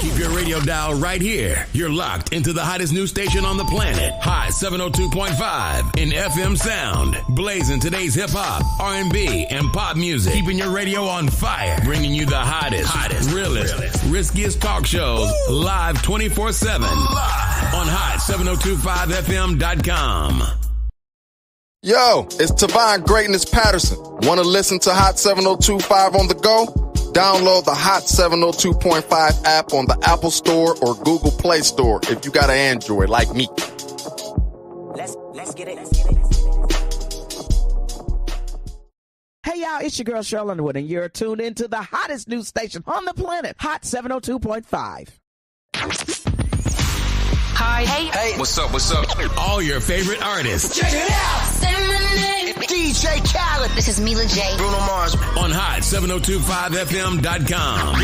Keep your radio dial right here. You're locked into the hottest news station on the planet. Hot 702.5 in FM sound. Blazing today's hip-hop, R&B, and pop music. Keeping your radio on fire. Bringing you the hottest, realest, riskiest talk shows live 24/7 on hot7025fm.com. Yo, it's Tavon Greatness Patterson. Want to listen to Hot 702.5 on the go? Download the Hot 702.5 app on the Apple Store or Google Play Store if you got an Android like me. Let's get it. Hey y'all, it's your girl Cheryl Underwood, and you're tuned into the hottest news station on the planet, Hot 702.5. Hi. Hey. What's up? All your favorite artists. Check it out. Say my name. DJ Khaled. This is Mila J. Bruno Mars. On hot7025fm.com.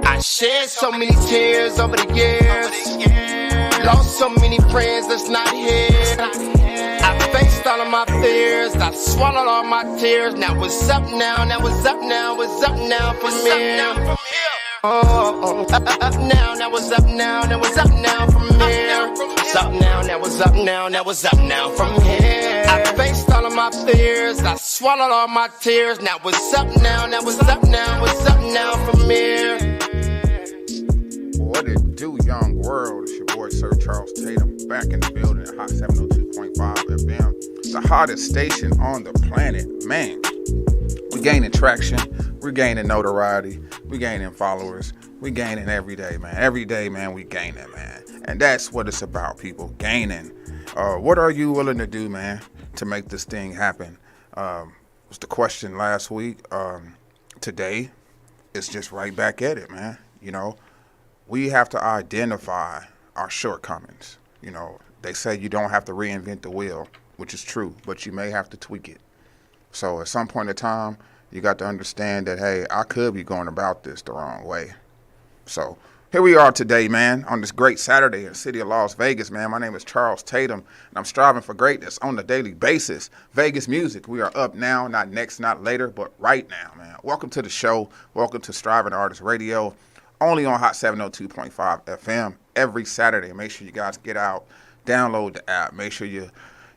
I shed so many tears over the years. Lost so many friends that's not here. I faced all of my fears. I swallowed all my tears. Now what's up now? What's up now from here? Oh, up now. Now what's up now? What's up now from here? What's up now? What's up now? What's up now from here? I faced all of my fears. I swallowed all my tears. Now what's up now? What's up now from here? What it do, young world? It's your boy, Sir Charles Tatum, back in the building at Hot 702.5 FM. The hottest station on the planet. Man, we're gaining traction. We're gaining notoriety. We're gaining followers. We're gaining every day, man. Every day, man, we gaining, man. And that's what it's about, people, gaining. What are you willing to do, man, to make this thing happen? Was the question last week. Today, it's just right back at it, man. You know, we have to identify our shortcomings. You know, they say you don't have to reinvent the wheel, which is true, but you may have to tweak it. So at some point in time, you got to understand that, hey, I could be going about this the wrong way. So here we are today, man, on this great Saturday in the city of Las Vegas, man. My name is Charles Tatum, and I'm striving for greatness on a daily basis. Vegas music, we are up now, not next, not later, but right now, man. Welcome to the show. Welcome to Striving Artist Radio. Only on Hot 702.5 FM every Saturday. Make sure you guys get out, download the app. Make sure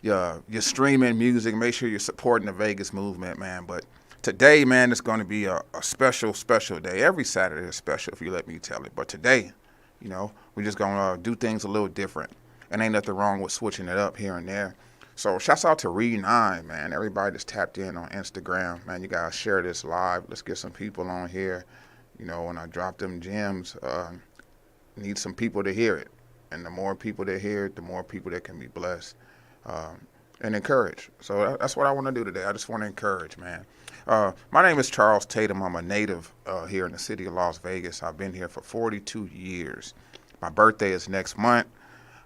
you're streaming music. Make sure you're supporting the Vegas movement, man. But today, man, it's going to be a special day. Every Saturday is special, if you let me tell it. But today, you know, we're just going to do things a little different. And ain't nothing wrong with switching it up here and there. So shouts out to Re9, man. Everybody that's tapped in on Instagram. Man, you guys share this live. Let's get some people on here. You know, when I drop them gems, need some people to hear it. And the more people that hear it, the more people that can be blessed and encouraged. So that's what I want to do today. I just want to encourage, man. My name is Charles Tatum. I'm a native here in the city of Las Vegas. I've been here for 42 years. My birthday is next month.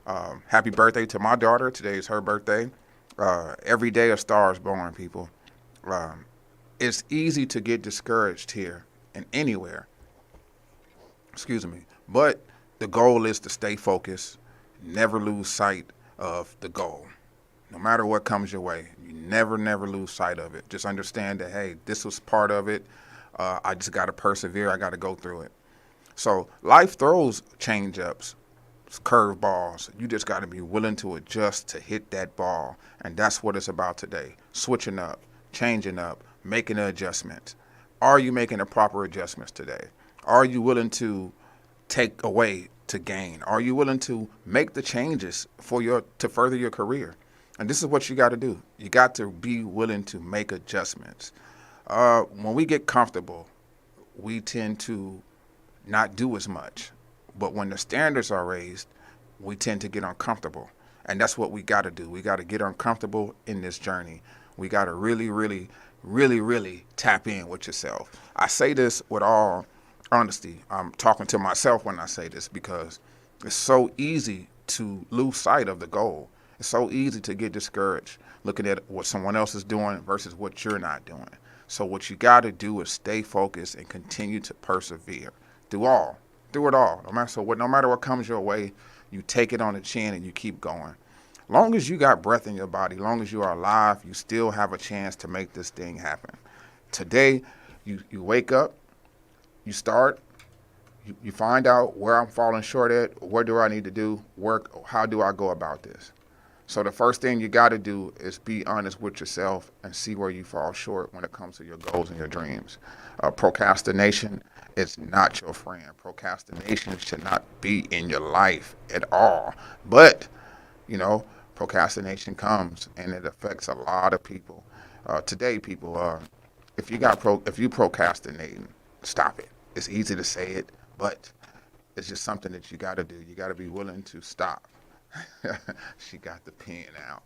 Happy birthday to my daughter. Today is her birthday. Every day a star is born, people. It's easy to get discouraged here and anywhere, but the goal is to stay focused, never lose sight of the goal. No matter what comes your way, you never lose sight of it. Just understand that, hey, this was part of it. I just got to persevere. I got to go through it. So life throws change-ups, curveballs. You just got to be willing to adjust to hit that ball, and that's what it's about today. Switching up, changing up, making the adjustments. Are you making the proper adjustments today? Are you willing to take away to gain? Are you willing to make the changes to further your career? And this is what you got to do. You got to be willing to make adjustments. When we get comfortable, we tend to not do as much. But when the standards are raised, we tend to get uncomfortable. And that's what we got to do. We got to get uncomfortable in this journey. We got to really tap in with yourself. I say this with all honesty. I'm talking to myself when I say this because it's so easy to lose sight of the goal. It's so easy to get discouraged looking at what someone else is doing versus what you're not doing. So what you got to do is stay focused and continue to persevere through all. through it all. No matter what comes your way, you take it on the chin and you keep going. Long as you got breath in your body, long as you are alive, you still have a chance to make this thing happen. Today, you wake up, you start, you find out where I'm falling short at, what do I need to do, work, how do I go about this? So the first thing you got to do is be honest with yourself and see where you fall short when it comes to your goals and your dreams. Procrastination is not your friend. Procrastination should not be in your life at all. But, procrastination comes and it affects a lot of people. Today, people, if you procrastinating, stop it. It's easy to say it, but it's just something that you got to do. You got to be willing to stop. She got the pen out.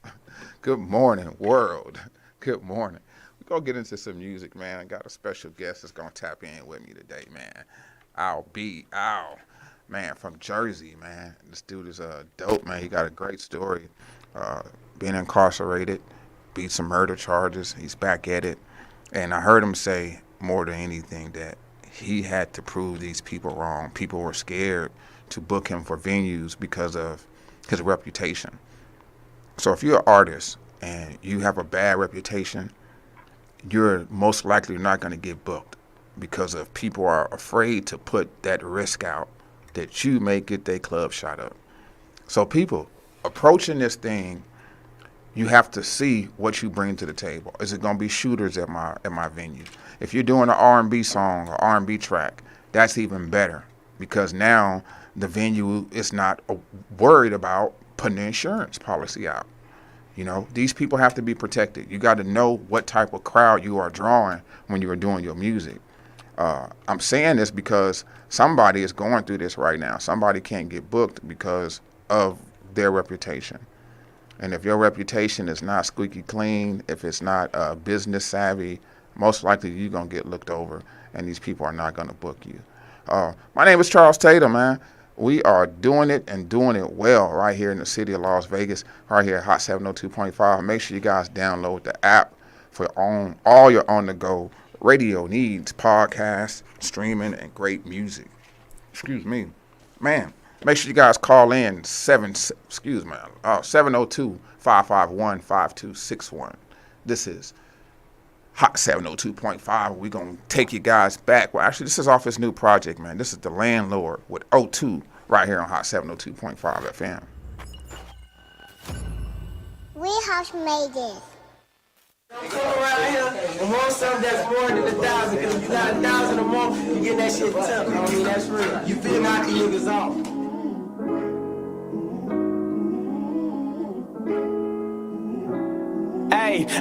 Good morning, world. Good morning. We're going to get into some music, man. I got a special guest that's going to tap in with me today, man. ALBEE, man, from Jersey, man. This dude is dope, man. He got a great story. Being incarcerated, beat some murder charges. He's back at it. And I heard him say more than anything that he had to prove these people wrong. People were scared to book him for venues because of his reputation. So if you're an artist and you have a bad reputation, you're most likely not going to get booked because of people are afraid to put that risk out that you may get their club shot up. So people approaching this thing, you have to see what you bring to the table. Is it going to be shooters at my venue? If you're doing an R&B song or R&B track, that's even better because now the venue is not worried about putting the insurance policy out. These people have to be protected. You got to know what type of crowd you are drawing when you are doing your music. I'm saying this because somebody is going through this right now. Somebody can't get booked because of their reputation. And if your reputation is not squeaky clean, if it's not business savvy, most likely you're going to get looked over and these people are not going to book you. My name is Charles Tatum, man. We are doing it and doing it well right here in the city of Las Vegas, right here at Hot 702.5. Make sure you guys download the app for all your on-the-go radio needs, podcasts, streaming, and great music. Excuse me. Man, make sure you guys call in 702-551-5261. This is Hot 702.5. We're going to take you guys back. Well, actually, this is off his new project, man. This is The Landlord with O2 right here on Hot 702.5 FM. We have made it. Come around here and want something that's more than 1,000, because if you got 1,000 or more, you get that shit tough. That's real. You feel knock the niggas off.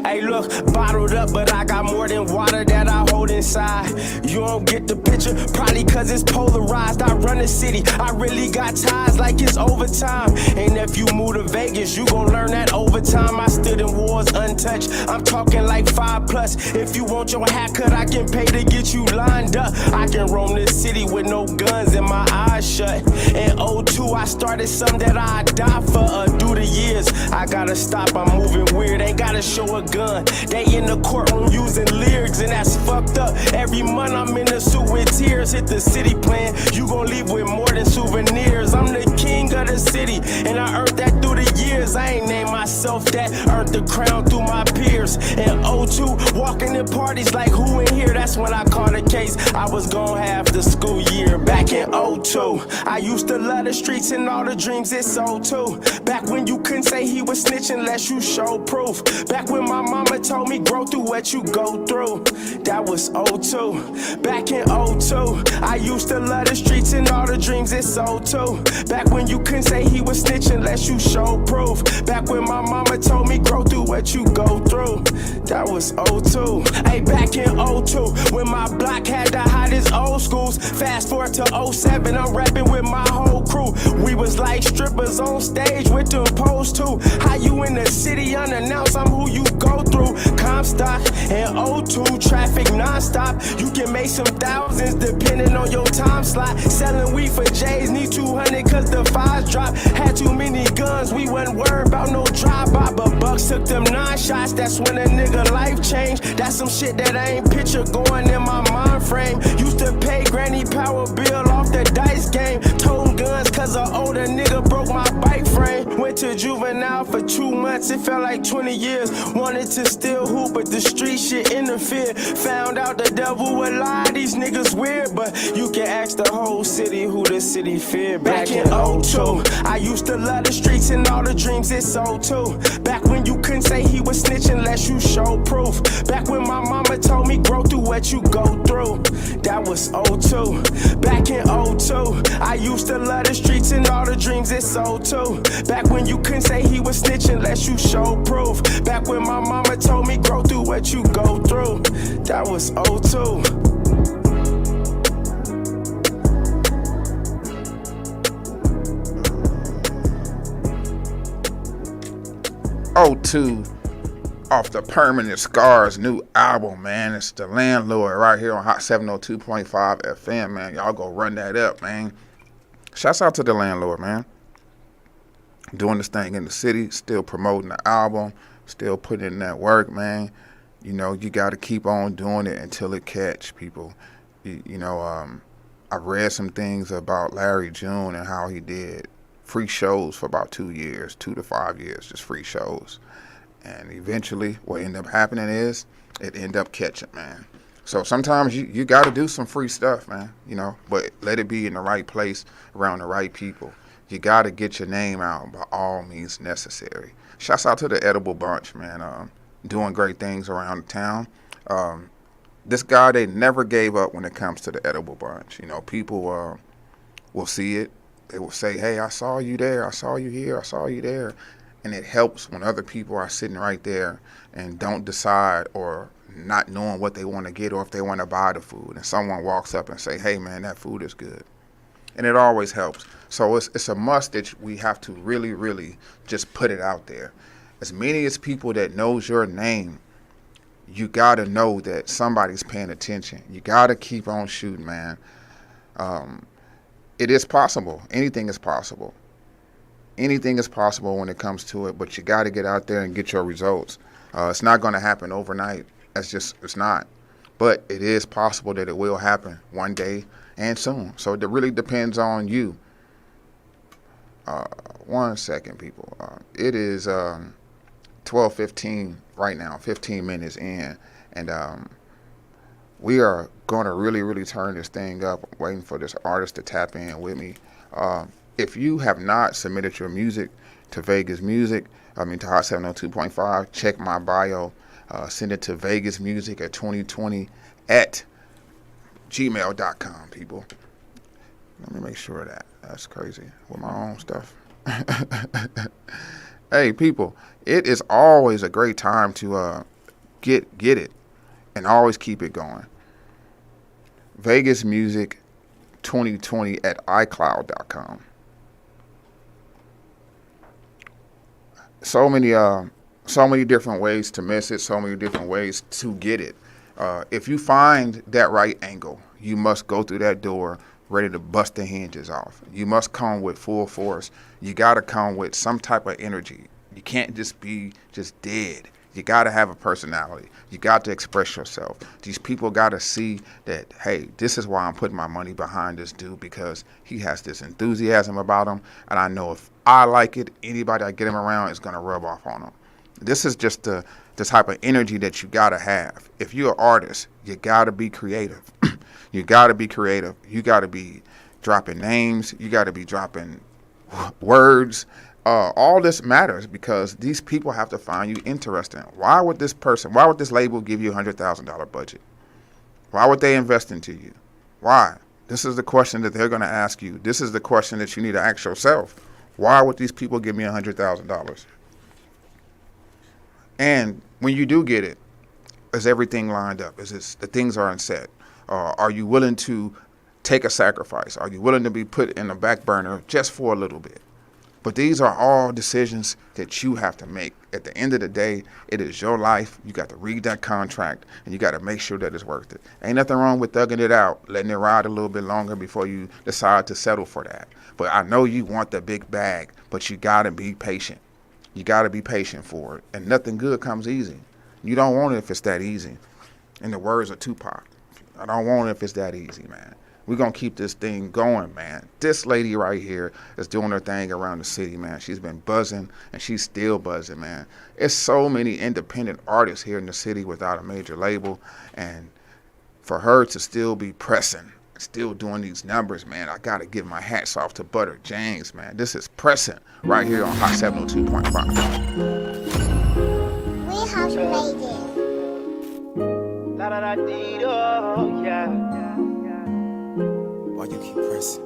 Hey, look, bottled up, but I got more than water that I hold inside. You don't get the picture, probably cause it's polarized. I run the city, I really got ties like it's overtime. And if you move to Vegas, you gon' learn that overtime. I stood in wars untouched, I'm talking like 5+. If you want your haircut, I can pay to get you lined up. I can roam this city with no guns and my eyes shut. In 02, I started something that I die for. Through the years, I gotta stop, I'm moving weird, ain't gotta show a gun. They in the courtroom using lyrics, and that's fucked up. Every month I'm in the suit with tears. Hit the city plan, you gon' leave with more than souvenirs. I'm the king of the city, and I earned that through the years. I ain't named myself that, earned the crown through my peers. In 02, walking in parties like who in here? That's when I caught a case. I was gon' have the school year. Back in 02, I used to love the streets and all the dreams it sold too. Back when you couldn't say he was snitching unless you showed proof. Back when my mama told me grow through what you go through. That was 02. Back in 02, I used to love the streets and all the dreams it sold too. Back when you couldn't say he was snitching unless you showed proof. Back when my mama told me grow through what you go through. That was 02. Hey, back in 02, when my block had the hottest old schools. Fast forward to 07, I'm rapping with my whole crew. We was like strippers on stage with them posts too. How you in the city unannounced, I'm who you go through. Comstock and 02, traffic non-stop. You can make some thousands depending on your time slot. Selling weed for J's, need 200 cause the fives drop. Had too many guns, we wasn't worried about no drive-by. But Bucks took them 9 shots, that's when a nigga life changed. That's some shit that I ain't picture going in my mind frame. Used to pay granny power bill off the dice game. Toting guns cause an older nigga broke my bike frame. Went to juvenile for 2 months, it felt like 20 years. Wanted to still hoop, but the street shit interfered. Found out the devil would lie, these niggas weird. But you can ask the whole city who the city feared. Back in '02, I used to love the streets and all the dreams it sold too. Back when you couldn't say he was snitching unless you showed proof. Back when my mama told me grow through what you go through. That was '02. Back in '02, I used to love the streets and all the dreams it sold too. Back when you couldn't say he was snitching unless you showed proof. Back when my mama told me grow through what you go through. That was '02. '02 off the Permanent Scars new album, man. It's The Landlord right here on Hot 702.5 FM, man. Y'all go run that up, man. Shouts out to The Landlord, man. Doing this thing in the city, still promoting the album, still putting in that work, man. You know, you got to keep on doing it until it catch, people. I read some things about Larry June and how he did free shows for about 2 years, 2 to 5 years, just free shows. And eventually what ended up happening is it ended up catching, man. So sometimes you got to do some free stuff, man, but let it be in the right place around the right people. You got to get your name out by all means necessary. Shouts out to the Edible Bunch, man, doing great things around the town. This guy, they never gave up when it comes to the Edible Bunch. People will see it. They will say, hey, I saw you there. I saw you here. I saw you there. And it helps when other people are sitting right there and don't decide or not knowing what they want to get or if they want to buy the food. And someone walks up and say, hey, man, that food is good. And it always helps. So it's a must that we have to really, really just put it out there. As many as people that knows your name, you got to know that somebody's paying attention. You got to keep on shooting, man. It is possible. Anything is possible. Anything is possible when it comes to it, but you got to get out there and get your results. It's not going to happen overnight. It's not. But it is possible that it will happen one day and soon. So it really depends on you. 1 second, people. It is 12:15 right now, 15 minutes in, and we are going to really, really turn this thing up. I'm waiting for this artist to tap in with me. If you have not submitted your music to Vegas Music, to Hot 702.5, check my bio. Send it to vegasmusic@2020@gmail.com, people. Let me make sure of that. That's crazy with my own stuff. Hey, people, it is always a great time to get it and always keep it going. vegasmusic2020@icloud.com. So many different ways to miss it, so many different ways to get it. If you find that right angle, you must go through that door ready to bust the hinges off. You must come with full force. You got to come with some type of energy. You can't just be just dead. You got to have a personality. You got to express yourself. These people got to see that, hey, this is why I'm putting my money behind this dude, because he has this enthusiasm about him. And I know if I like it, anybody I get him around is going to rub off on him. This is just the type of energy that you got to have. If you're an artist, you got to be creative. You got to be creative. You got to be dropping names. You got to be dropping words. All this matters because these people have to find you interesting. Why would this label give you a $100,000 budget? Why would they invest into you? Why? This is the question that they're going to ask you. This is the question that you need to ask yourself. Why would these people give me $100,000? And when you do get it, is everything lined up? The things aren't set? Are you willing to take a sacrifice? Are you willing to be put in the back burner just for a little bit? But these are all decisions that you have to make. At the end of the day, it is your life. You got to read that contract, and you got to make sure that it's worth it. Ain't nothing wrong with thugging it out, letting it ride a little bit longer before you decide to settle for that. But I know you want the big bag, but you got to be patient. You got to be patient for it. And nothing good comes easy. You don't want it if it's that easy. In the words of Tupac, I don't want it if it's that easy, man. We're going to keep this thing going, man. This lady right here is doing her thing around the city, man. She's been buzzing, and she's still buzzing, man. It's so many independent artists here in the city without a major label, and for her to still be pressing, still doing these numbers, man, I got to give my hats off to Butter James, man. This is pressing right here on Hot 702.5. We have made it. Why you keep pressing?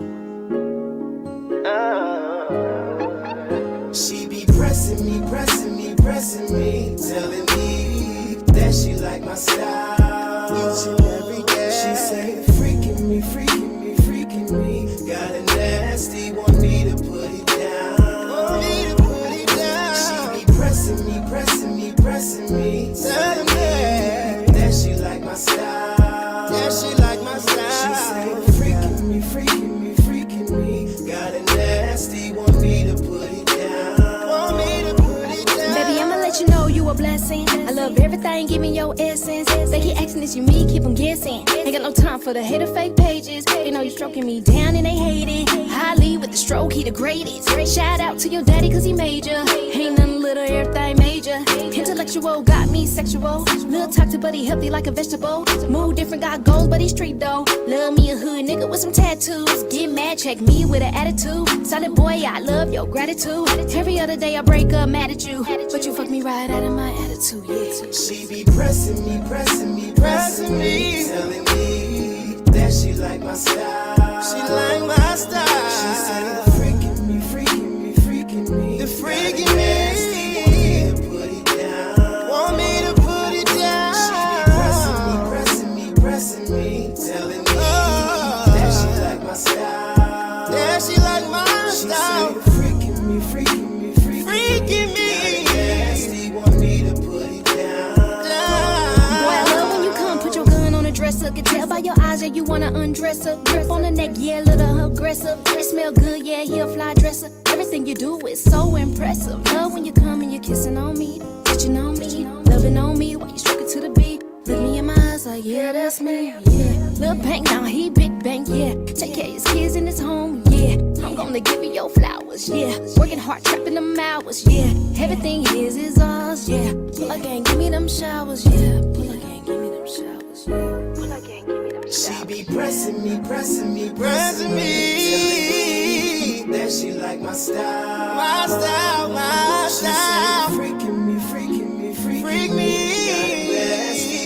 She be pressing me, pressing me, pressing me, telling me that she like my style. Each and every day. She say freaking me, freaking me, freaking me. Got a nasty, want me to put it down. Want me to put it down. She be pressing me, pressing me, pressing me, telling me that she like my style. Yeah, she like my style. She say freaking me, freaking me, freaking me. Got a nasty, want me to put it down. Want me to put it down. Baby, I'ma let you know you a blessing. I love everything, give me your essence. They keep asking is you me, keep them guessing. Ain't got no time for the hater fake pages. They know you stroking me down and they hate it. Highly with the stroke, he the greatest. Shout out to your daddy cause he made ya. Ain't nothing little, everything major. Intellectual, got me sexual. Little toxic but he healthy like a vegetable. Mood different, got goals but he street though. Love me a hood nigga with some tattoos. Get mad, check me with an attitude. Solid boy, I love your gratitude. Every other day I break up mad at you, but you fuck me right out of my attitude, yeah. She be pressing me, pressing me, pressing me, telling me that she like my style. She like my style. She say freaking me, freaking me, freaking me. The freaking me. Want me to put it down. Want me to put it down. She be pressing me, pressing me, pressing me, telling me that she like my style. Yeah, she like my style. She say freaking me, freaking me, freaking me. Want me to put it down. Boy, I love when you come, put your gun on the dresser. Can tell by your eyes, yeah, you wanna undress her. Grip on the neck, yeah, little aggressive. It smell good, yeah, he a fly dresser. Everything you do is so impressive. Love when you come and you're kissing on me, touching on me, loving on me while you stroking to the beat. Look me in my eyes like, yeah, that's me, yeah. Lil' Bank, now he big bank, yeah. Take care of his kids in his home, yeah. I'm gonna give you your flowers, yeah. Working hard, trapping them hours, yeah. Everything is ours, yeah. Pull a gang, give me them showers, yeah. Pull a gang, give me them showers, yeah. Pull a gang, give me them showers. She be pressing me, pressing me, pressing me. That she like my style, my style, my style. She say freaking me, freaking me, freaking me.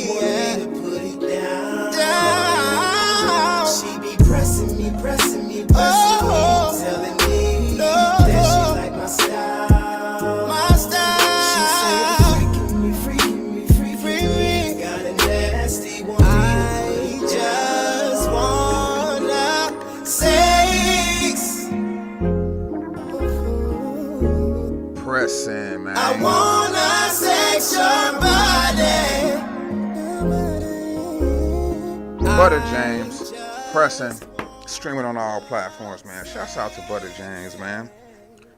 Want me to put it down, down. She be pressing me, pressing me, pressing me, telling me that she like my style, my style. She say freaking me, freaking me, freaking me. Got a nasty one. I just wanna sex. Pressing, man. I wanna sex your body. Butter James, pressing, streaming on all platforms, man. Shouts out to Butter James, man,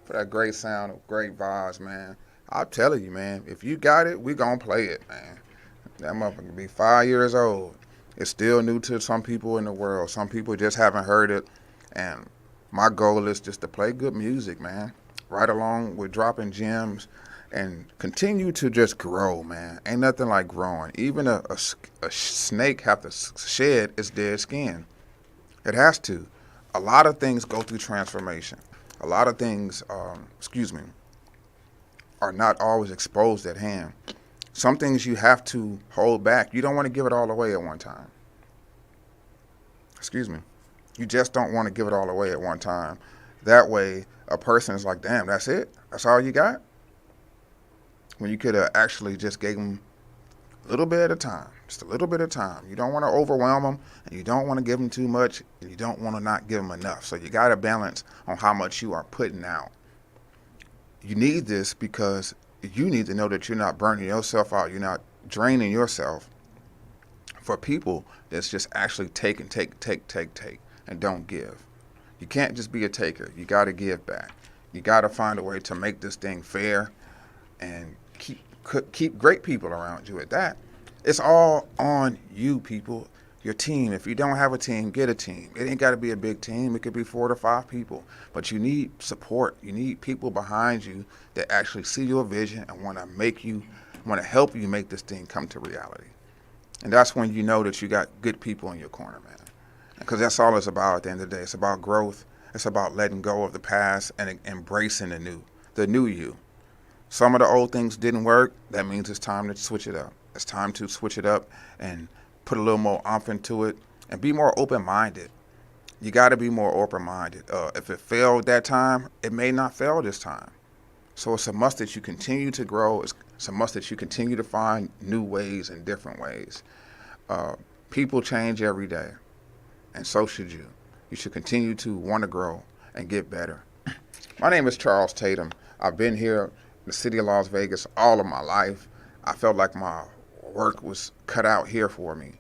for that great sound, great vibes, man. I'm telling you, man, if you got it, we gonna play it, man. That motherfucker can be 5 years old. It's still new to some people in the world. Some people just haven't heard it, and my goal is just to play good music, man. Right along with dropping gems and continue to just grow, man. Ain't nothing like growing. Even a snake have to shed its dead skin. It has to. A lot of things go through transformation. A lot of things, are not always exposed at hand. Some things you have to hold back. You don't want to give it all away at one time. You just don't want to give it all away at one time. That way, a person is like, damn, that's it? That's all you got? When you could have actually just gave them a little bit at a time, just a little bit at a time. You don't want to overwhelm them, and you don't want to give them too much, and you don't want to not give them enough. So you got to balance on how much you are putting out. You need this because you need to know that you're not burning yourself out. You're not draining yourself for people that's just actually take, and don't give. You can't just be a taker. You got to give back. You got to find a way to make this thing fair and keep great people around you at that. It's all on you, people. Your team, if you don't have a team, get a team. It ain't got to be a big team. It could be 4 to 5 people. But you need support. You need people behind you that actually see your vision and want to help you make this thing come to reality. And that's when you know that you got good people in your corner, man. Because that's all it's about at the end of the day. It's about growth. It's about letting go of the past and embracing the new you. Some of the old things didn't work. That means it's time to switch it up. It's time to switch it up and put a little more oomph into it and be more open-minded. You got to be more open-minded. If it failed that time, it may not fail this time. So it's a must that you continue to grow. It's a must that you continue to find new ways and different ways. People change every day, and so should you. You should continue to want to grow and get better. My name is Charles Tatum. I've been here in the city of Las Vegas all of my life. I felt like my work was cut out here for me.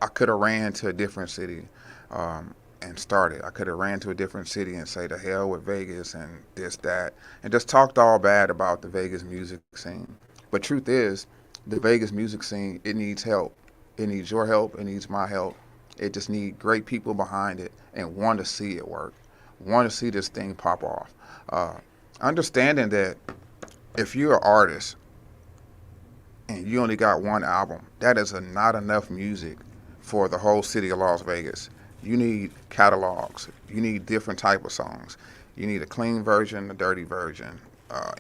I could have ran to a different city and started. I could have ran to a different city and say to hell with Vegas and this, that, and just talked all bad about the Vegas music scene. But truth is, the Vegas music scene, it needs help. It needs your help. It needs my help. It just needs great people behind it and want to see it work, want to see this thing pop off. Understanding that if you're an artist and you only got one album, that is not enough music for the whole city of Las Vegas. You need catalogs. You need different type of songs. You need a clean version, a dirty version,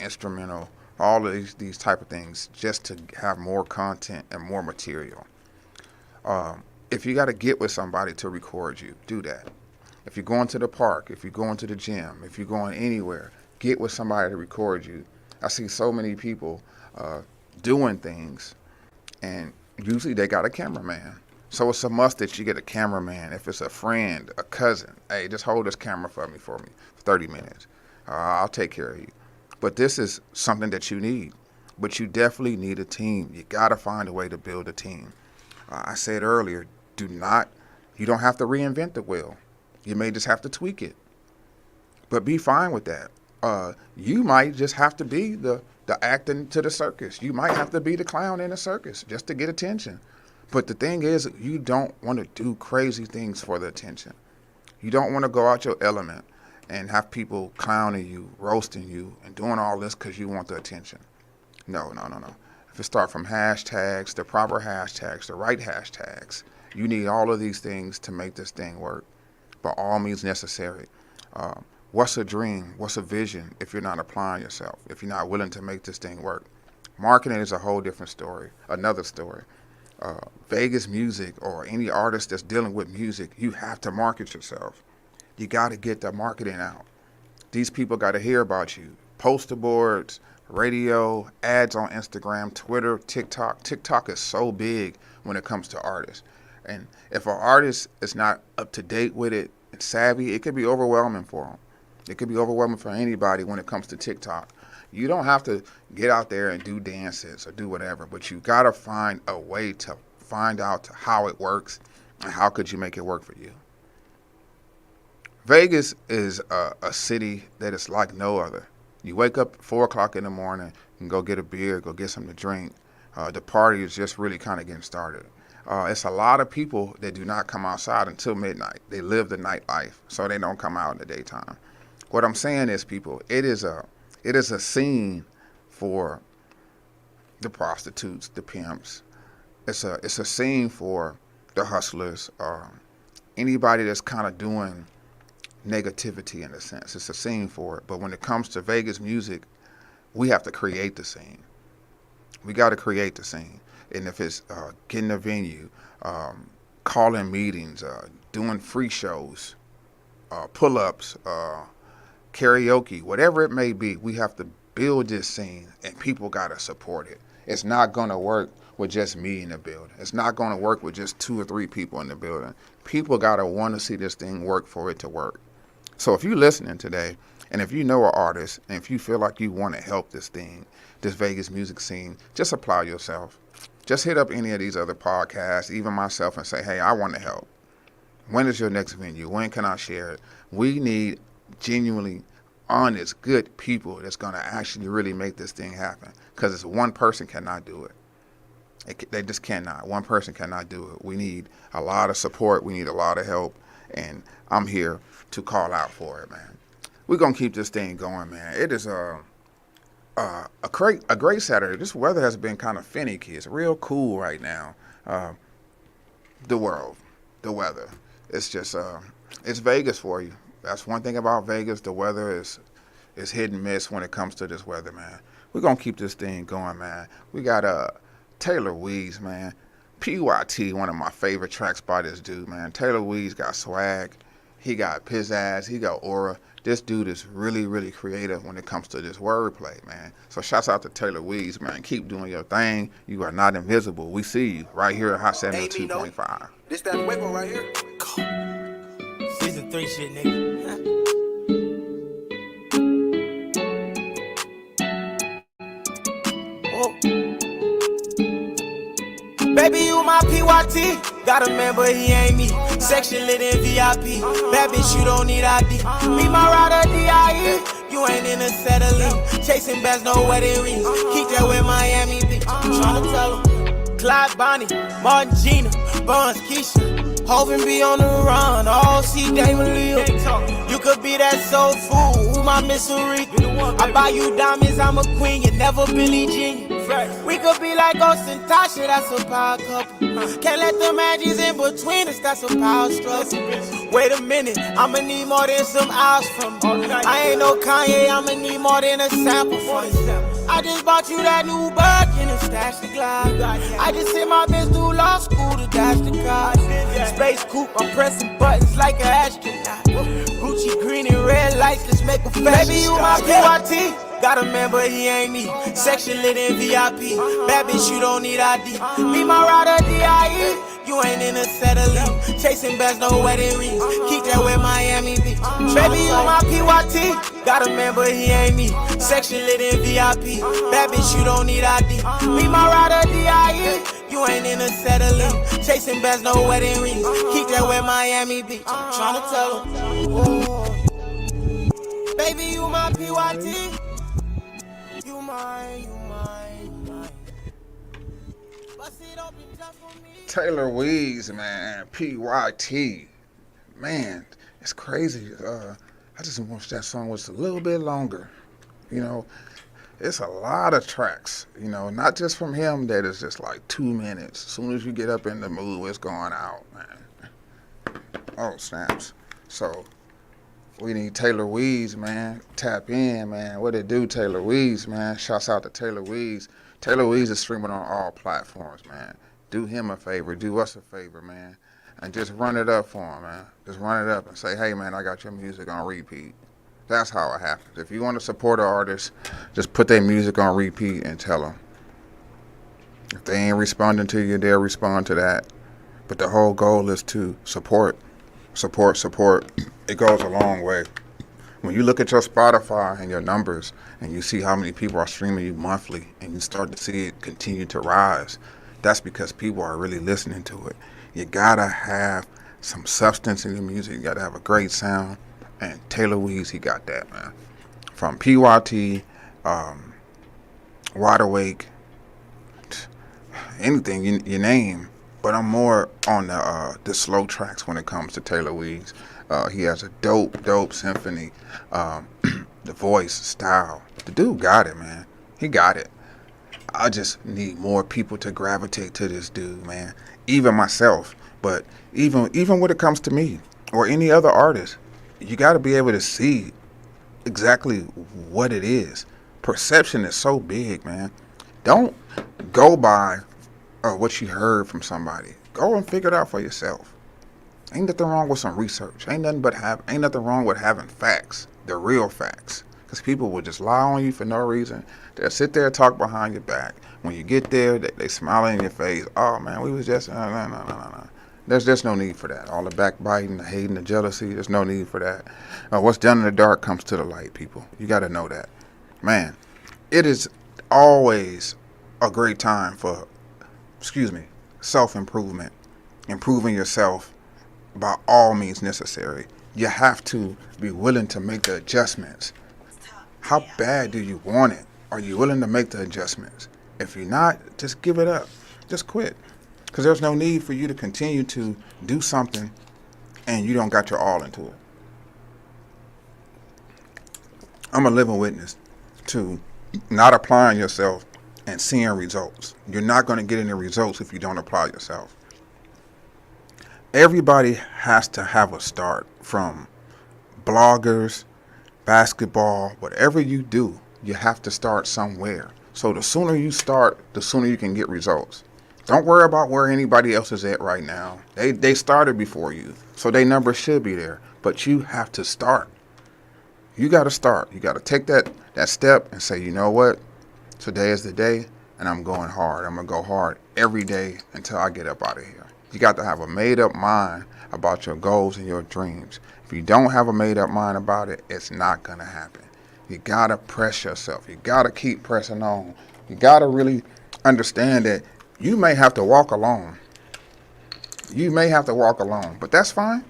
instrumental, all of these type of things just to have more content and more material. If you got to get with somebody to record you, do that. If you're going to the park, if you're going to the gym, if you're going anywhere, get with somebody to record you. I see so many people doing things, and usually they got a cameraman. So it's a must that you get a cameraman. If it's a friend, a cousin, hey, just hold this camera for me for 30 minutes. I'll take care of you. But this is something that you need. But you definitely need a team. You got to find a way to build a team. I said earlier, you don't have to reinvent the wheel. You may just have to tweak it. But be fine with that. You might just have to be the acting to the circus. You might have to be the clown in the circus just to get attention. But the thing is, you don't want to do crazy things for the attention. You don't want to go out your element and have people clowning you, roasting you, and doing all this because you want the attention. No. If it starts from hashtags, the proper hashtags, the right hashtags, you need all of these things to make this thing work. By all means necessary. What's a dream? What's a vision if you're not applying yourself, if you're not willing to make this thing work? Marketing is a whole different story, another story. Vegas music or any artist that's dealing with music, you have to market yourself. You got to get the marketing out. These people got to hear about you. Poster boards, radio, ads on Instagram, Twitter, TikTok. TikTok is so big when it comes to artists. And if an artist is not up to date with it and savvy, it could be overwhelming for them. It could be overwhelming for anybody when it comes to TikTok. You don't have to get out there and do dances or do whatever, but you got to find a way to find out how it works and how could you make it work for you. Vegas is a city that is like no other. You wake up at 4 o'clock in the morning and go get a beer, go get something to drink. The party is just really kind of getting started. It's a lot of people that do not come outside until midnight. They live the nightlife, so they don't come out in the daytime. What I'm saying is, people, it is a scene for the prostitutes, the pimps. It's a scene for the hustlers, anybody that's kind of doing negativity in a sense. It's a scene for it. But when it comes to Vegas music, we have to create the scene. We got to create the scene. And if it's getting a venue, calling meetings, doing free shows, pull-ups, karaoke, whatever it may be, we have to build this scene, and people got to support it. It's not going to work with just me in the building. It's not going to work with just 2 or 3 people in the building. People got to want to see this thing work for it to work. So if you're listening today, and if you know an artist, and if you feel like you want to help this thing, this Vegas music scene, just apply yourself. Just hit up any of these other podcasts, even myself, and say, hey, I want to help. When is your next venue? When can I share it? We need genuinely honest, good people that's going to actually really make this thing happen, because it's one person cannot do it. They just cannot. One person cannot do it. We need a lot of support. We need a lot of help. And I'm here to call out for it, man. We're going to keep this thing going, man. It is a great Saturday. This weather has been kind of finicky. It's real cool right now. The weather. It's just, it's Vegas for you. That's one thing about Vegas. The weather is hit and miss when it comes to this weather, man. We're going to keep this thing going, man. We got Taylor Weeds, man. PYT, one of my favorite tracks by this dude, man. Taylor Weeds got swag. He got pizzazz. He got aura. This dude is really, really creative when it comes to this wordplay, man. So shouts out to Taylor Weeds, man. Keep doing your thing. You are not invisible. We see you right here at Hot 72.5. This that Waco right here. Season 3 shit, nigga. Baby, you my PYT. Got a man, but he ain't me. Section lit in VIP. Bad bitch, you don't need ID. Be my rider, DIE. You ain't in a settling. Chasing bags, no wedding rings. Keep that with Miami Beach. Tryna tell him. Clyde, Bonnie, Martin, Gina, Buns, Keisha. Hoping be on the run. All see Damon Leo. You could be that soul food. Who my misery? I buy you diamonds, I'm a queen. You never Billie Jean. We could be like Ghost and Tasha, that's a power couple. Can't let the magic in between us, that's a power struggle. Wait a minute, I'ma need more than some hours from you. I ain't no Kanye, I'ma need more than a sample from you. I just bought you that new Birkin and stashed the glide. I just sent my bitch through law school to dash the car. Space coupe, I'm pressing buttons like an astronaut. Gucci green and red lights, let's make a fashion. Baby, you my PYT. Got a man, but he ain't me. Section lit in VIP. Bad bitch, you don't need ID. Be my rider, DIE. You ain't in a settling. Chasing bags, no wedding rings. Keep that with Miami Beach. Baby, you my PYT. Got a man, but he ain't me. Section lit in VIP. Bad bitch, you don't need ID. Be my rider, DIE. You ain't in a settling. Chasing bags, no wedding rings. Keep that with Miami Beach. I'm tryna tell him. Whoa. Baby, you my PYT. You mine. Bust it open just for me. Taylor Weeds, man. PYT. Man, it's crazy. I just wish that song was a little bit longer. You know, it's a lot of tracks, you know, not just from him that is just like 2 minutes. As soon as you get up in the mood, it's going out, man. Oh, snaps. So we need Taylor Weeds, man. Tap in, man. What it do, Taylor Weeds, man? Shouts out to Taylor Weeds. Taylor Weeds is streaming on all platforms, man. Do him a favor. Do us a favor, man. And just run it up for him, man. Just run it up and say, hey, man, I got your music on repeat. That's how it happens. If you want to support an artist, just put their music on repeat and tell them. If they ain't responding to you, they'll respond to that. But the whole goal is to support. It goes a long way. When you look at your Spotify and your numbers and you see how many people are streaming you monthly and you start to see it continue to rise, that's because people are really listening to it. You gotta have some substance in your music. You gotta have a great sound. And Taylor Weeds, he got that, man. From PYT, Wide Awake, anything you name. But I'm more on the slow tracks when it comes to Taylor Weeds. He has a dope symphony, the voice, style. The dude got it, man. He got it. I just need more people to gravitate to this dude, man. Even myself. But even when it comes to me or any other artist, you got to be able to see exactly what it is. Perception is so big, man. Don't go by what you heard from somebody. Go and figure it out for yourself. Ain't nothing wrong with some research. Ain't nothing wrong with having facts, the real facts. Because people will just lie on you for no reason. They'll sit there and talk behind your back. When you get there, they smile in your face. Oh, man, we was just, no. There's just no need for that. All the backbiting, the hating, the jealousy, there's no need for that. What's done in the dark comes to the light, people. You got to know that. Man, it is always a great time for, self-improvement. Improving yourself by all means necessary. You have to be willing to make the adjustments. How bad do you want it? Are you willing to make the adjustments? If you're not, just give it up. Just quit. Because there's no need for you to continue to do something and you don't got your all into it. I'm a living witness to not applying yourself and seeing results. You're not going to get any results if you don't apply yourself. Everybody has to have a start, from bloggers, basketball, whatever you do, you have to start somewhere. So the sooner you start, the sooner you can get results. Don't worry about where anybody else is at right now. They started before you, so their numbers should be there. But you have to start. You got to start. You got to take that step and say, you know what? Today is the day, and I'm going hard. I'm going to go hard every day until I get up out of here. You got to have a made-up mind about your goals and your dreams. If you don't have a made-up mind about it, it's not going to happen. You got to press yourself. You got to keep pressing on. You got to really understand that you may have to walk alone. You may have to walk alone, but that's fine.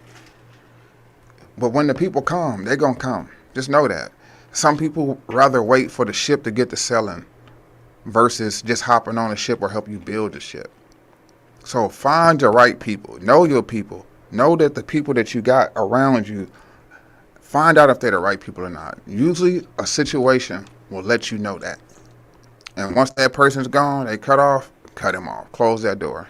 But when the people come, they're going to come. Just know that. Some people rather wait for the ship to get to sailing versus just hopping on a ship or help you build the ship. So find your right people. Know your people. Know that the people that you got around you, find out if they're the right people or not. Usually a situation will let you know that. And once that person's gone, they cut him off. Close that door.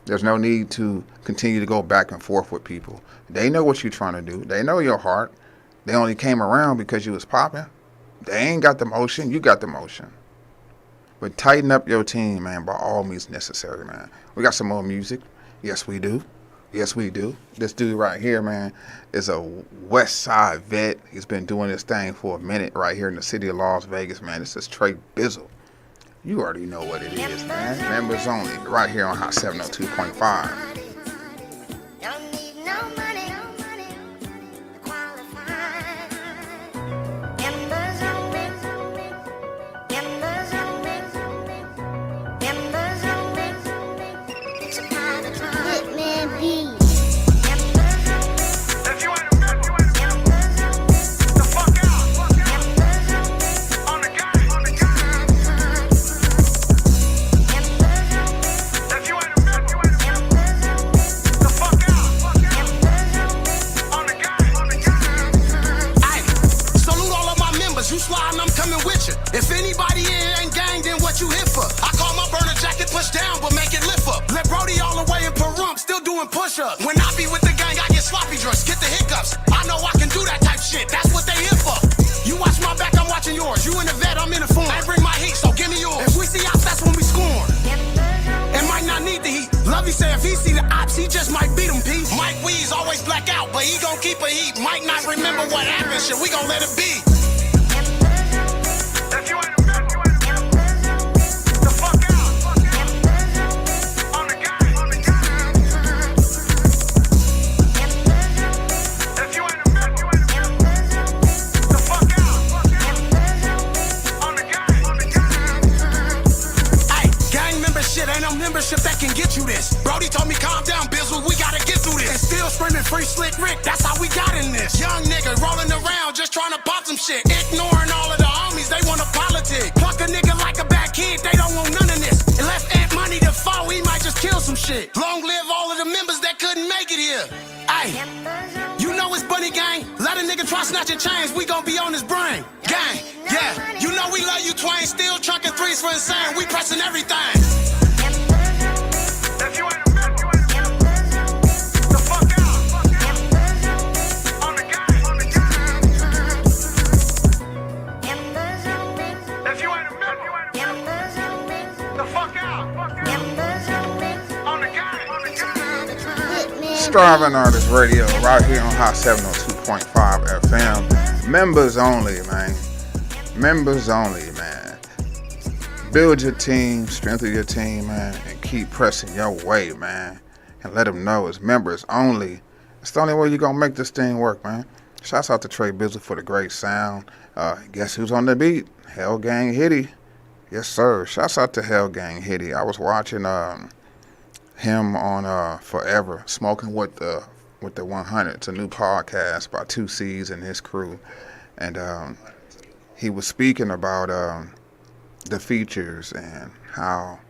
There's no need to continue to go back and forth with people. They know what you're trying to do. They know your heart. They only came around because you was popping. They ain't got the motion. You got the motion. But tighten up your team, man, by all means necessary, man. We got some more music. Yes, we do. Yes, we do. This dude right here, man, is a West Side vet. He's been doing this thing for a minute right here in the city of Las Vegas, man. This is Trey Bizzle. You already know what it is, man. Members only, right here on Hot 702.5. Push-ups. When I be with the gang, I get sloppy drunks, get the hiccups. I know I can do that type shit. That's what they here for. You watch my back, I'm watching yours. You in the vet, I'm in the form. I bring my heat, so give me yours. If we see ops, that's when we scorn. It might not need the heat. Lovey say if he see the ops, he just might beat him, P. Mike Weeze always black out, but he gon' keep a heat. Might not remember what happened, shit, we gon' let it be. That can get you this. Brody told me calm down, Bizzle, we gotta get through this. And still screaming free Slick Rick, that's how we got in this. Young nigga rolling around just trying to pop some shit. Ignoring all of the homies, they wanna politic. Pluck a nigga like a bad kid, they don't want none of this. And left Ant Money to fall, he might just kill some shit. Long live all of the members that couldn't make it here. Ayy, you know it's Bunny Gang. Let a nigga try snatching chains, we gon' be on his brain. Gang, yeah, you know we love you Twain. Still trunking threes for insane, we pressing everything. Striving Artist Radio right here on Hot 702.5 FM. Members only, man. Members only, man. Build your team, strengthen your team, man, and keep pressing your way, man. And let them know it's members only. It's the only way you're going to make this thing work, man. Shouts out to Trey Bizzle for the great sound. Guess who's on the beat? Hell Gang Hitty. Yes, sir. Shouts out to Hell Gang Hitty. I was watching him on Forever, Smoking with the 100. It's a new podcast by 2C's and his crew. And he was speaking about the features and how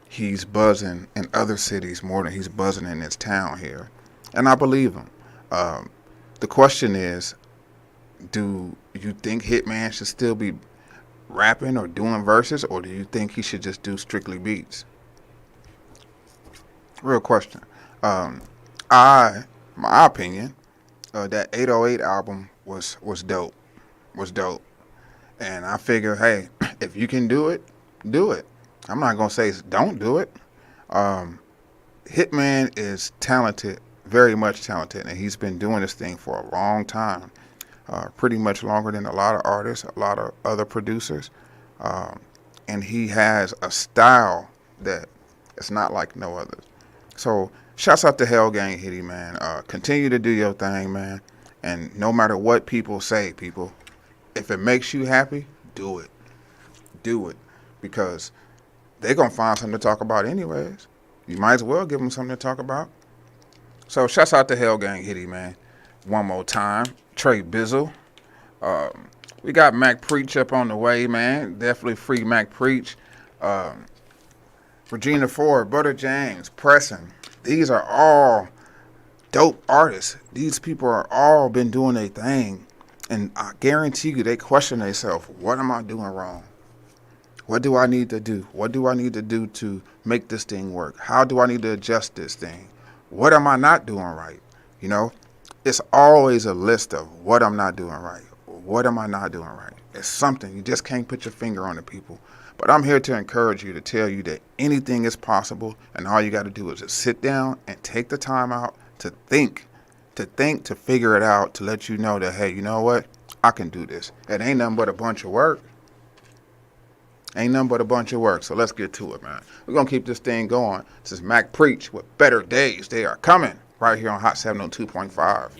he's buzzing in other cities more than he's buzzing in his town here. And I believe him. The question is, do you think Hitman should still be rapping or doing verses, or do you think he should just do strictly beats? Real question. My opinion, that 808 album was dope. And I figure, hey, if you can do it, do it. I'm not going to say don't do it. Hitman is talented, very much talented, and he's been doing this thing for a long time, pretty much longer than a lot of artists, a lot of other producers. And he has a style that is not like no others. So shouts out to Hell Gang Hitty, man. Continue to do your thing, man. And no matter what people say, people, if it makes you happy, do it. Do it. Because they're going to find something to talk about anyways. You might as well give them something to talk about. So shouts out to Hell Gang Hitty, man. One more time. Trey Bizzle. We got Mac Preach up on the way, man. Definitely free Mac Preach. Regina Ford, Butter James, Preston. These are all dope artists. These people are all been doing their thing. And I guarantee you they question themselves, what am I doing wrong? What do I need to do? What do I need to do to make this thing work? How do I need to adjust this thing? What am I not doing right? You know, it's always a list of what I'm not doing right. What am I not doing right? It's something. You just can't put your finger on it, people. But I'm here to encourage you, to tell you that anything is possible, and all you got to do is just sit down and take the time out to think, to figure it out, to let you know that, hey, you know what? I can do this. It ain't nothing but a bunch of work. Ain't nothing but a bunch of work. So let's get to it, man. We're going to keep this thing going. This is Mac Preach with Better Days. They are coming right here on Hot 702.5.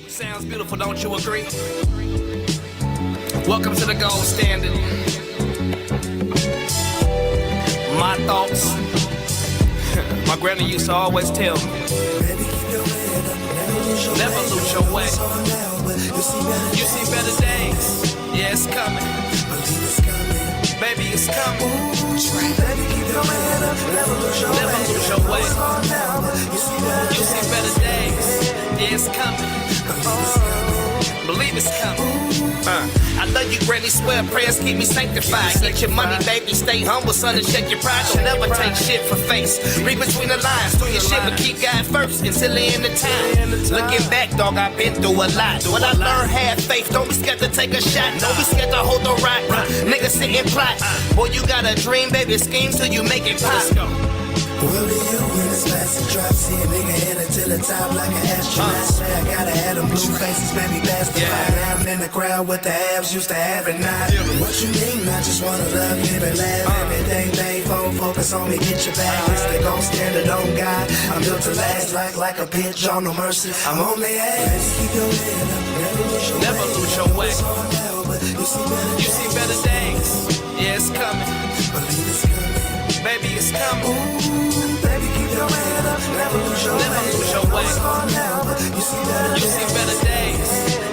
Sounds beautiful, don't you agree? Welcome to the gold standard. My thoughts. My granny used to always tell me, never lose your way. You see better days. Yeah, it's coming. Baby, it's coming. Never lose your way. You see better days. Yeah, it's coming. Believe it's coming. I love you, granny, swear prayers keep me sanctified. Get your money, baby, stay humble, son, and check your pride. Don't never take shit for face. Read between the lines, do your shit, but keep God first until the end of time. Looking back, dog, I've been through a lot. What I learned, have faith, don't be scared to take a shot. Don't be scared to hold the rock. Niggas sit and plot. Boy, you got a dream, baby, scheme till you make it pop. Will be you when it's massive drop, see a nigga headed to the top like an astronaut. Say I gotta have them blue faces, baby, past the fire. I'm in the crowd with the abs, used to have it not. What you mean? I just wanna love, live and laugh. Everything they focus on me, get your back. It's the gold standard on God. I'm built to last like a bitch on no mercy. I'm on the ass. Keep your head up, never lose your way. You see better days. Yeah, it's coming. Believe it's coming. Baby, it's coming. Ooh, baby, keep your head up, never lose your way. You see better days.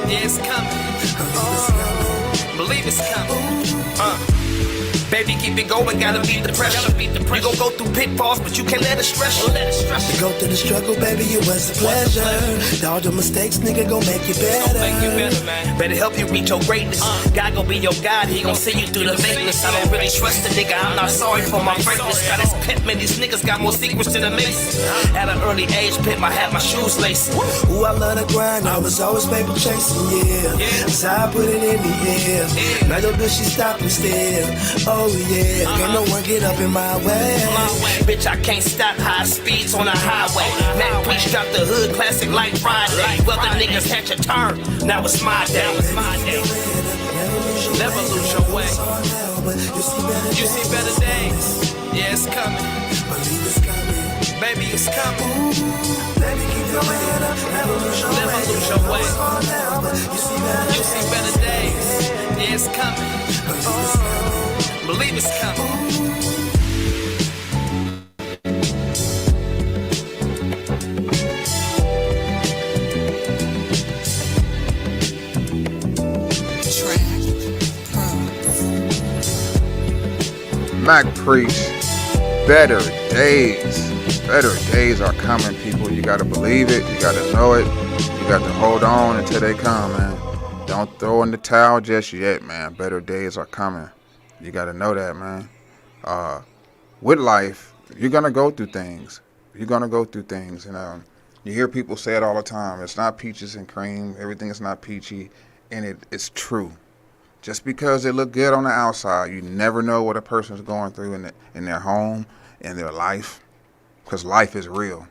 Yeah, it's coming. Believe it's coming. Baby, keep it going, gotta beat the pressure. You gon' go through pitfalls, but you can't let it stress you. To go through the struggle, baby, it was a pleasure. All the mistakes, nigga, gon' make you better. Man. Better help you reach your greatness. God gon' be your God, he gon' see you through the maintenance. I don't really trust a nigga, I'm not sorry for my frankness. Got this pet, man, these niggas got more secrets than a mason. At an early age, pimp, I had my shoes laced. Ooh, I love the grind, I was always paper chasing, yeah. So I put it in the air. Now your bitch, she stopping still. Oh yeah, can't no one get up in my way. Bitch, I can't stop high speeds on the highway. Mac Preach dropped the hood classic like Friday. Well, the niggas had your turn, now it's my day. Never lose your way. You see better days. Yeah, it's coming. Baby, it's coming. Baby, keep your head up, never lose your way. You see better days. Yeah, it's coming. Believe it's coming. Track. Mac Priest, better days. Better days are coming, people. You gotta believe it. You gotta know it. You got to hold on until they come, man. Don't throw in the towel just yet, man. Better days are coming. You gotta know that, man. With life, you're gonna go through things. You're gonna go through things, and you hear people say it all the time. It's not peaches and cream. Everything is not peachy, and it's true. Just because they look good on the outside, you never know what a person's going through in their home, in their life, because life is real.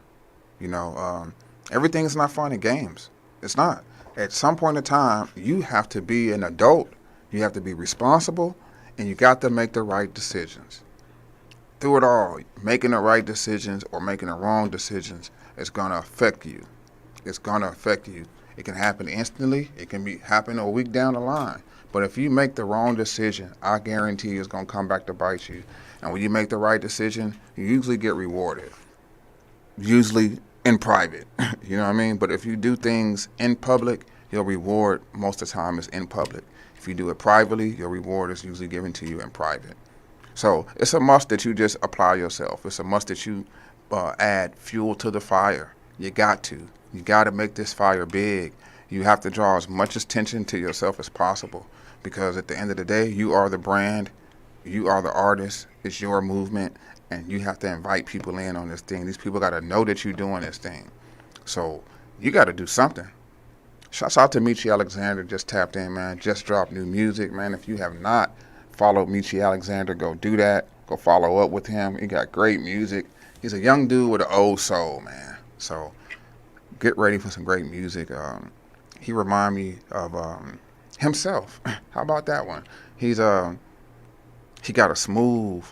You know, everything is not fun and games. It's not. At some point in time, you have to be an adult. You have to be responsible, and you got to make the right decisions. Through it all, making the right decisions or making the wrong decisions is going to affect you. It's going to affect you. It can happen instantly. It can happen a week down the line. But if you make the wrong decision, I guarantee you it's going to come back to bite you. And when you make the right decision, you usually get rewarded. Usually in private, you know what I mean? But if you do things in public, your reward most of the time is in public. If you do it privately, your reward is usually given to you in private. So it's a must that you just apply yourself. It's a must that you add fuel to the fire. You got to. You got to make this fire big. You have to draw as much attention to yourself as possible, because at the end of the day, you are the brand, you are the artist, it's your movement, and you have to invite people in on this thing. These people got to know that you're doing this thing. So you got to do something. Shouts out to Michi Alexander, just tapped in, man. Just dropped new music, man. If you have not followed Michi Alexander, go do that. Go follow up with him. He got great music. He's a young dude with an old soul, man. So get ready for some great music. He remind me of himself. How about that one? He got a smooth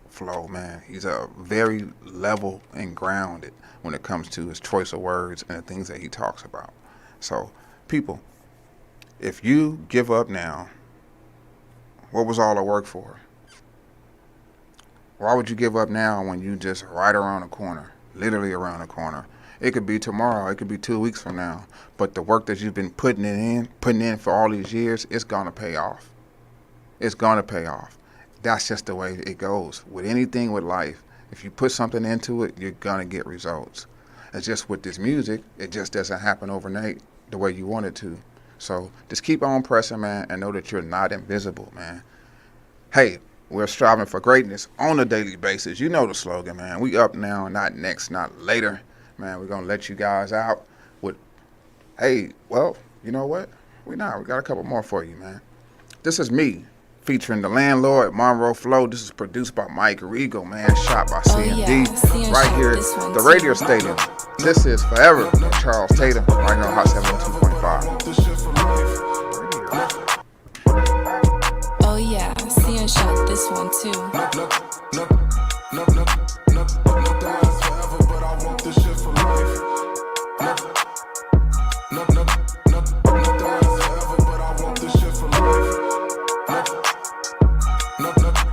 flow, man. He's very level and grounded when it comes to his choice of words and the things that he talks about. So, people, if you give up now, what was all the work for? Why would you give up now when you just right around the corner, literally around the corner? It could be tomorrow, it could be 2 weeks from now, but the work that you've been putting in for all these years, it's gonna pay off. It's gonna pay off. That's just the way it goes. With anything with life, if you put something into it, you're gonna get results. It's just with this music, it just doesn't happen overnight the way you want it to. So just keep on pressing, man, and know that you're not invisible, man. Hey, we're striving for greatness on a daily basis. You know the slogan, man. We up now, not next, not later. Man, we're going to let you guys out with, hey, well, you know what? We got a couple more for you, man. This is me, featuring the landlord, Monroe Flow. This is produced by Mike Regal, man. Shot by CMD. Right here, the radio station. This is Forever with Charles Tatum, right here on Hot 702.5. Oh yeah, CM shot this one too.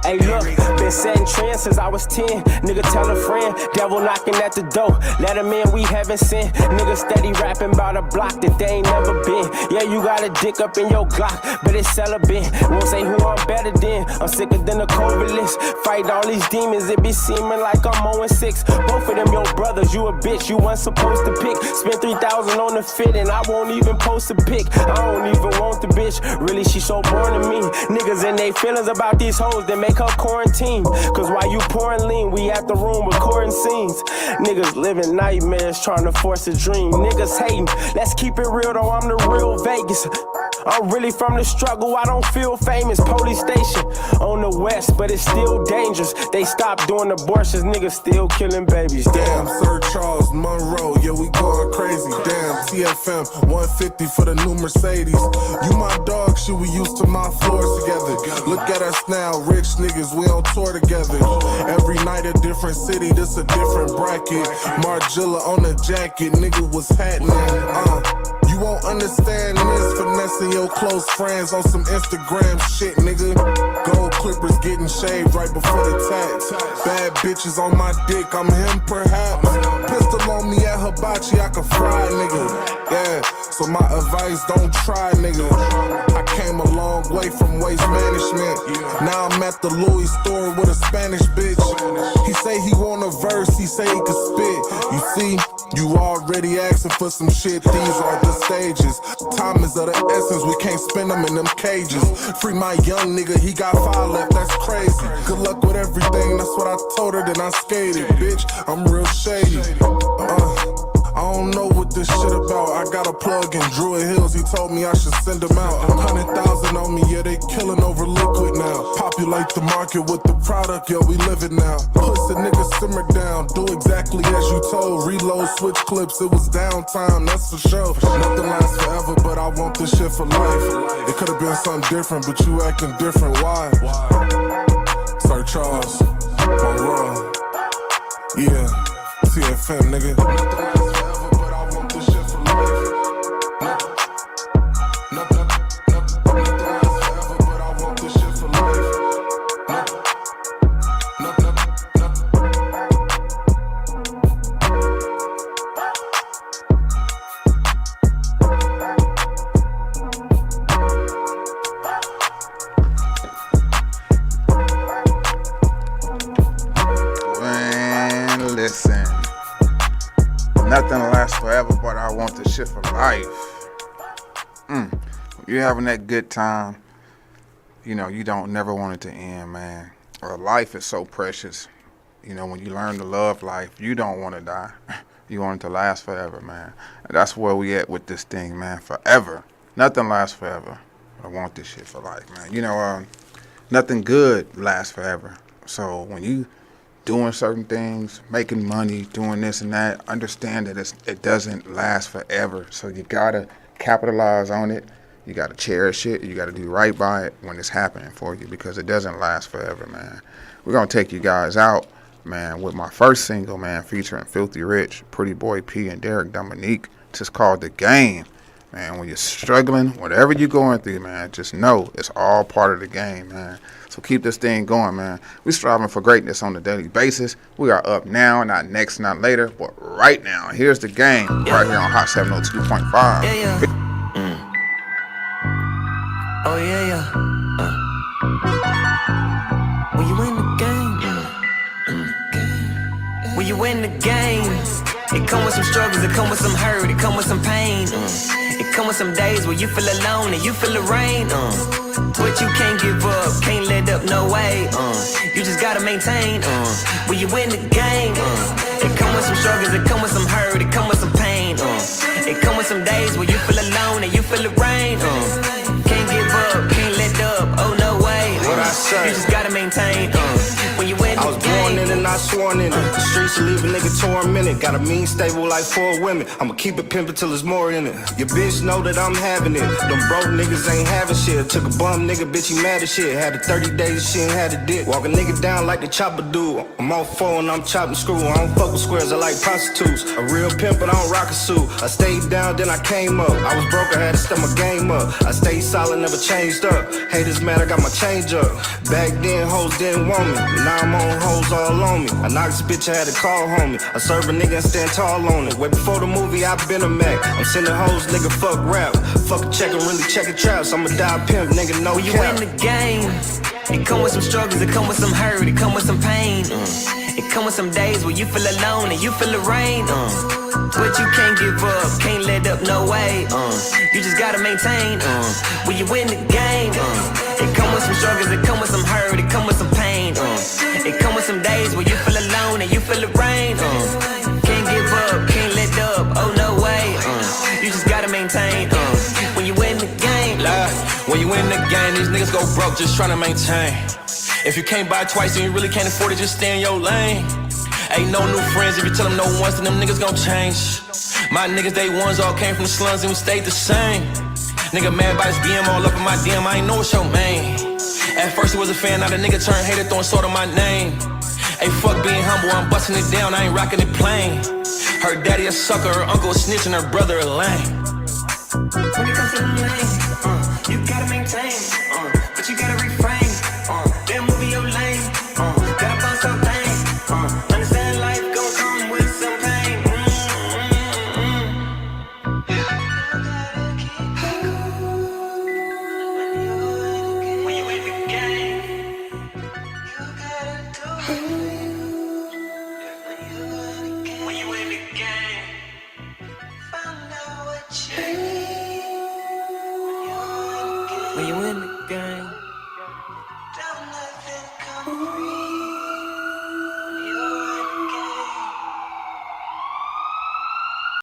Hey, look, been setting trends since I was 10. Nigga tell a friend, devil knocking at the door. Let him in, we haven't seen. Nigga steady rapping about a block that they ain't never been. Yeah, you got a dick up in your Glock, but it's celibate. Won't say who I'm better than. I'm sicker than a COVID list. Fight all these demons, it be seeming like I'm 0-6. Both of them your brothers, you a bitch, you wasn't supposed to pick. Spent 3,000 on the fit and I won't even post a pic. I don't even want the bitch, really she so born to me. Niggas and they feelings about these hoes that make her quarantine. Cause while you pouring lean, we at the room recording scenes. Niggas living nightmares trying to force a dream. Niggas hating, let's keep it real though, I'm the real Vegas. I'm really from the struggle, I don't feel famous. Police station on the west, but it's still dangerous. They stopped doing abortions, niggas still killing babies. Damn, Sir Charles Monroe, yeah, we going crazy. Damn, TFM 150 for the new Mercedes. You my dog, shit, we used to my floors together. Look at us now, rich niggas, we on tour together. Every night a different city, this a different bracket. Margilla on the jacket, nigga was happening. You won't don't understand this. Finessing your close friends on some Instagram shit, nigga. Gold clippers getting shaved right before the tax. Bad bitches on my dick, I'm him perhaps. Pistol on me at hibachi, I can fry, nigga. Yeah, so my advice, don't try, nigga. I came a long way from waste management. Now I'm at the Louis store with a Spanish bitch. He say he want a verse, he say he can spit. You see, you already asking for some shit. These are the stages. Time is of the essence, we can't spend them in them cages. Free my young nigga, he got 5 left, that's crazy. Good luck with everything, that's what I told her, then I skated. Bitch, I'm real shady. I don't know what this shit about. I got a plug in Druid Hills, he told me I should send him out. 100,000 on me, yeah, they killing over liquid now. Populate the market with the product, yo, we live it now. Pussy nigga simmer down, do exactly as you told. Reload, switch clips, it was downtime, that's for sure. Nothing lasts forever, but I want this shit for life. It could've been something different, but you acting different, why? Sir Charles, Monroe, yeah, TFM, nigga. Nothing lasts forever, but I want this shit for life. You're having that good time, you know, you don't never want it to end, man. Life is so precious. You know, when you learn to love life, you don't want to die. You want it to last forever, man. And that's where we at with this thing, man, forever. Nothing lasts forever. I want this shit for life, man. You know, nothing good lasts forever. So when you doing certain things, making money, doing this and that, understand that it doesn't last forever. So you gotta capitalize on it. You gotta cherish it. You gotta do right by it when it's happening for you, because it doesn't last forever, man. We're gonna take you guys out, man, with my first single, man, featuring Filthy Rich, Pretty Boy P, and Derek Dominique. It's just called The Game. Man, when you're struggling, whatever you're going through, man, just know it's all part of the game, man. So keep this thing going, man. We're striving for greatness on a daily basis. We are up now, not next, not later, but right now. Here's The Game, right here on Hot 702.5. Oh, yeah. When you in the game, when you in the game, it come with some struggles, it come with some hurt, it come with some pain. It come with some days where you feel alone and you feel the rain. But you can't give up, can't let up, no way. You just gotta maintain. When you in the game, it come with some struggles, it come with some hurt, it come with some pain. It come with some days where you feel alone and you feel the rain. Can't give up, can't let up, oh no way. What I say? You just gotta maintain. When you in I was born in it, not sworn in it. The streets will leave a nigga tormented. Got a mean stable like 4 women. I'ma keep it pimpin' till there's more in it. Your bitch know that I'm having it. Them broke niggas ain't having shit. Took a bum nigga, bitch, he mad as shit. Had a 30 days, she ain't had a dick. Walk a nigga down like the chopper do. I'm on 4 and I'm chopping screw. I don't fuck with squares, I like prostitutes. A real pimp, but I don't rock a suit. I stayed down, then I came up. I was broke, I had to step my game up. I stayed solid, never changed up. Haters mad, I got my change up. Back then, hoes didn't want me. Now I'm on hoes all on me. I knocked this bitch, I had to call homie. I serve a nigga and stand tall on it. Way before the movie, I been a Mac. I'm sending hoes, nigga, fuck rap. Fuck a check and really check a traps. I'ma die pimp, nigga, no when you cap. in the game, it come with some struggles, it come with some hurt, it come with some pain. It come with some days where you feel alone and you feel the rain. But you can't give up, can't let up, no way. You just gotta maintain. When you in the game, it come with some struggles, it come with some hurt, it come with some pain. It come with some days where you feel alone and you feel the rain. Can't give up, can't let up, oh no way. You just gotta maintain. When you in the game, when you in the game, these niggas go broke just trying to maintain. If you can't buy twice and you really can't afford it, just stay in your lane. Ain't no new friends if you tell them no once, then them niggas gon' change. My niggas, they ones all came from the slums and we stayed the same. Nigga mad by this BM all up in my DM, I ain't know it's your main. At first it was a fan, now the nigga turned hater, throwing salt on my name. Hey, fuck being humble, I'm busting it down, I ain't rocking it plain. Her daddy a sucker, her uncle a snitch, and her brother a lame. When it comes to them lanes, you gotta maintain, but you gotta refrain. Then move in your lane, gotta bounce up things. Understand life gon' come with some pain. When you in the game, you gotta do it. When you in the game, find out what you need. When you in the game.